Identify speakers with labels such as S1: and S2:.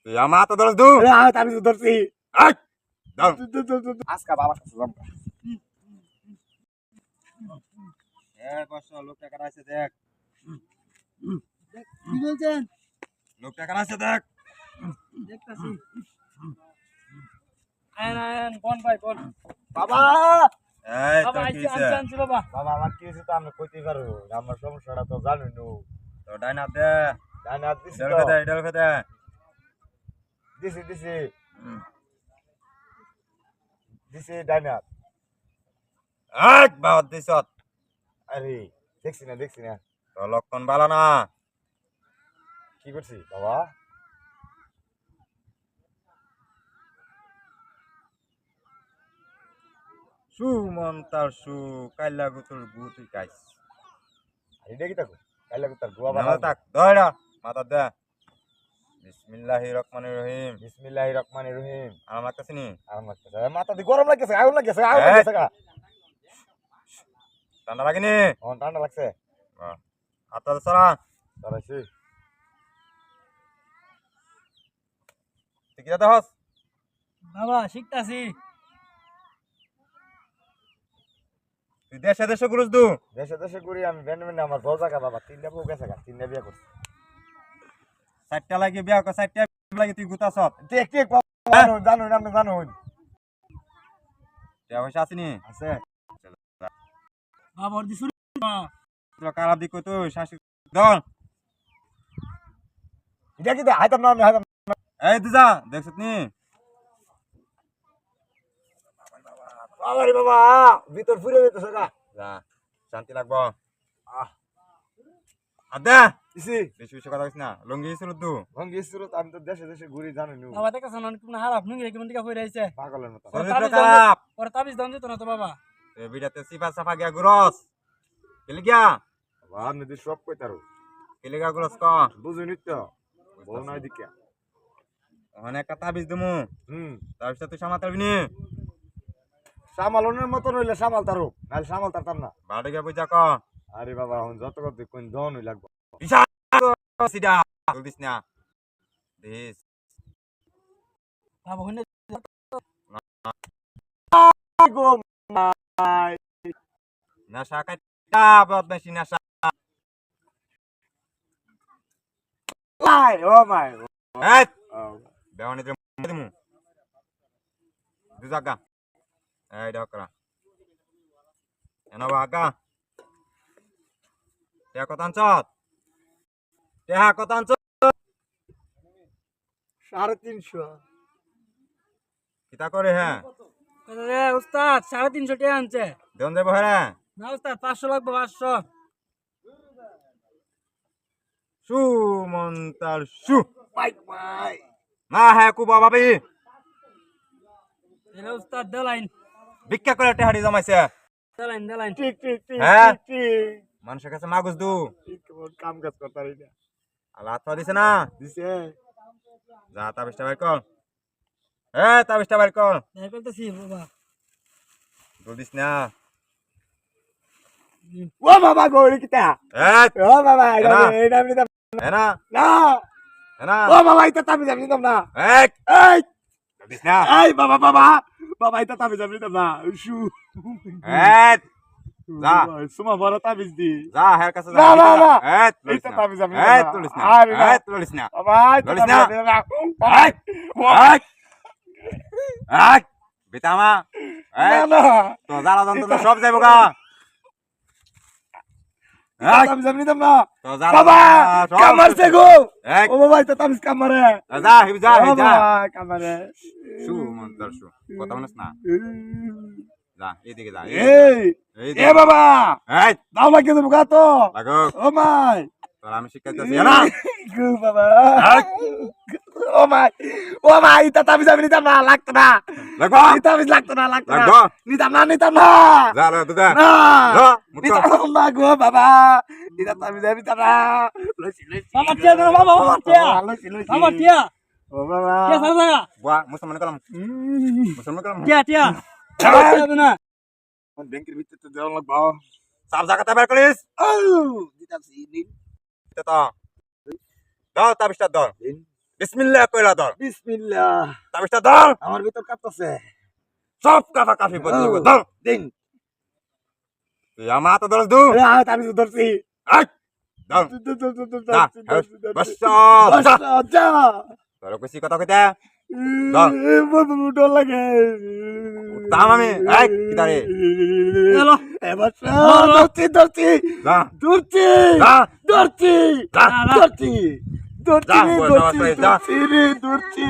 S1: তুই আমার হাতে ধরস দু
S2: আমি তো ধরছি
S1: দাও
S2: আজকা বাবার কাছে যাবো
S1: লোক টাকা আছে দেখ
S3: কি বলছেন?
S1: লোক টাকা আছে দেখ
S3: দেখতাছি। আয়ন আয়ন কোন ভাই কোন?
S2: বাবা
S1: এই
S3: বাবা
S1: তোর কি
S3: আইছি
S1: হইছে?
S3: আনছি বাবা।
S2: বাবা আমার কি হয়েছে তো আমি কইতে পারবো আমার সমস্যাটা তো জানি নো
S1: তো ডাইনা দে
S2: জানি আর দিছি
S1: ডল ফেদে
S2: দিছি দিছি ডাইনার
S1: এক বাদ দিছত
S2: আরে দেখছি না
S1: তো লক্ষণ ভালো না
S2: কি করছি বাবা
S1: সু মন্তার সু কাইলা গুতুর গুতুই কাইস
S2: এটা কি থাকো কাইলা তার গোয়া
S1: না
S2: বাবা
S1: তাক দয়রা মাথা দে বিসমিল্লাহির রহমানির রহিম
S2: বিসমিল্লাহির রহমানির রহিম
S1: আমার কাছে নি
S2: আরাম লাগতেছে মাথা দি গরম লাগতেছে আগুন লাগতেছে গা
S1: ঠান্ডা লাগেনি
S2: ঠান্ডা লাগছে
S1: হাতটা সরা
S2: সরাইছি
S1: তুই কি যাতে হস
S3: বাবা শিখতাছি।
S1: তুই দেশে দেশে ঘুরুস দু
S2: দেশে ঘুরি আমি বেন্ড আমার বউ জায়গা বাবা তিনটা বউ গেছে গা তিনটা বিয়ে করছি
S1: চারটা লাগে বিয়া কর চারটা লাগে তুই গুতাস
S2: ঠিক জানো
S1: টাকা পয়সা আসেনি
S2: আছে
S3: বাবা ওর দিছুরি
S1: তোর খারাপ দিক তুই শাসি দল
S2: এটা কি হাইতাম না হাইতাম
S1: এই দুজা দেখছিস নি
S2: বাবারে বাবা ভিতর ফুরে যেতেছে গা
S1: যা শান্তি লাগবো
S2: আহ
S1: আদা
S2: ইসি
S1: বেশি বেশি কথা কইস না লঙ্গি ছিল দু
S2: ভঙ্গি সুরত আমি তো দেশে ঘুরি জানি নো
S3: বাবা দেখছ না কোন হারাপ নুঙ্গি কেমন দিকা কই রাইছে।
S2: পাগলের মতো
S1: শরীর খারাপ
S3: ওর তাবিজ দাম দিত না তো বাবা।
S1: এ বিড়াতে সিফা সাফা গিয়া গুরস কেলে গিয়া
S2: বাবা নদী সব কইতারো
S1: কেলে গিয়া গুরস ক
S2: বুঝুনি তো বউ নাই দিকে
S1: ওখানে একটা তাবিজ দিমু তাবিজটা তুই সামাল পারবি নি
S2: সামালনের মতন হইলে সামাল তারো নাহলে সামাল তারতাম না
S1: বাড়ি গিয়া বুঝা ক
S2: আরে বাবা এখন যত কত কোন দন হই লাগবো
S1: বিশাল সিধা জলদিস না দিস
S3: বাবা হইনে
S2: গো মাই
S1: নেশা কাটা বদমাইশি নেশা
S2: ও মাই
S1: এই দেওয়ানিতে দিমু দু জায়গা এই ডকরা এনা বাগা টেহা কত আনছত টেহা কত আনছত
S2: 350
S1: কিতা করে হ্যাঁ
S3: কত রে উস্তাদ 350 টাকা আনছে।
S1: দেন দেব হ্যাঁ
S3: না উস্তাদ 500 লাগবে 500।
S1: সু মন্তার সু
S2: মাই
S1: না হ্যাঁ কুবা ভাবি
S3: এলা উস্তাদ দেলাইন
S1: ভিক্ষা করে টেহাড়ি জমাইছে
S3: দেলাইন
S2: ঠিক
S1: হ্যাঁ?
S2: ঠিক
S1: মানুষের কাছে মাগুস দু
S2: ঠিক কাম কাজ করতারি না
S1: আল্লাহ হাত দিছে না
S2: দিছে
S1: যা তাবিজটা বাইর কর তাবিজটা বাইর কর
S3: দেখ করতেছি বাবা।
S1: জলদিস না
S2: ও বাবা গো কিতা
S1: এই
S2: ও বাবা
S1: না।
S2: এটা আমি দিতাম
S1: এনা
S2: না
S1: এনা
S2: ও বাবা এটা আমি দিতাম না
S1: এই
S2: এই
S1: জলদিস না
S2: এই বাবা এটা আমি দিতাম না শু
S1: এই যা।
S2: সুমা বড় তাবিজ দি
S1: যা হের কাছে যা
S2: না।
S1: এই তুলিস
S2: এটা
S1: না
S2: তাবিজ আমি
S1: এই
S2: দিতাম
S1: তুলিস না
S2: আরে না।
S1: এই তুলিস না
S2: বাবা এটা
S1: বলিস না।
S2: আমি দিতাম না
S1: এই এই এই বিতামা এই
S2: না
S1: তো জ্বালা যন্ত্রণা সব যাইব গা এই
S2: আমি দিতাম না
S1: তো জ্বালা
S2: বাবা
S1: যন্ত্রণা সব
S2: কামারছে গো
S1: এই
S2: ও বাবা এটা তাবিজ কামারে
S1: যা হিব যা হিব যা
S2: কামারে
S1: শু মন্তর শু কথা বলিস না যা এইদিকে যা
S2: এই
S1: এইদিকে
S2: এ বাবা
S1: এই
S2: দাও লাগে দেবো গা তো
S1: লাগো
S2: ও মাই
S1: তোর আমি শিখাইতেছি না
S2: গো বাবা ও মাই এটা তাবিজ আমি নিতাম না লাগতো না
S1: লাগো
S2: এটা তাবিজ লাগতো না
S1: লাগো
S2: নিতাম না
S1: যা রে তুই যা
S2: না
S1: যা মুতো
S2: নিতাম না গো বাবা এটা তাবিজ আমি নিতাম না লইছি
S3: বাবা টিয়া দাও বাবা টিয়া বাবা টিয়া
S2: ও বাবা
S3: টিয়া সারা
S1: বুয়া মুসলমান কালাম মুসলমান কালাম
S3: টিয়া না
S2: ব্যাংকের ভিতরে তো দেওয়া লাগবে
S1: সব জায়গাতে বের করিস
S2: দিতাম সিনি
S1: তো দাও তাবিজটা দাও বিসমিল্লাহ কইলা ধর
S2: বিসমিল্লাহ।
S1: তাবিজটা ধর
S2: আমার ভিতর কাঁপতেছে।
S1: সব কাফা কাফি বদলে গো ধর
S2: দিন।
S1: তুই আমার হাতে ধরস দু
S2: আমি তো ধরছি।
S1: আই ধর যা বস যা
S2: যা।
S1: তোর কইছি কথা কইতা ধর
S2: ডর লাগে।
S1: দাম আমি এই কিদারে
S3: চলো
S2: এবার ধরছি ধরছি
S1: যা
S2: ধরছি
S1: যা
S2: ধরছি
S1: যা
S2: ধরছি ধরছি
S1: যা,
S2: রে,
S1: বল,
S2: ধরছি
S1: যা।
S2: ধরছি রে, ধরছি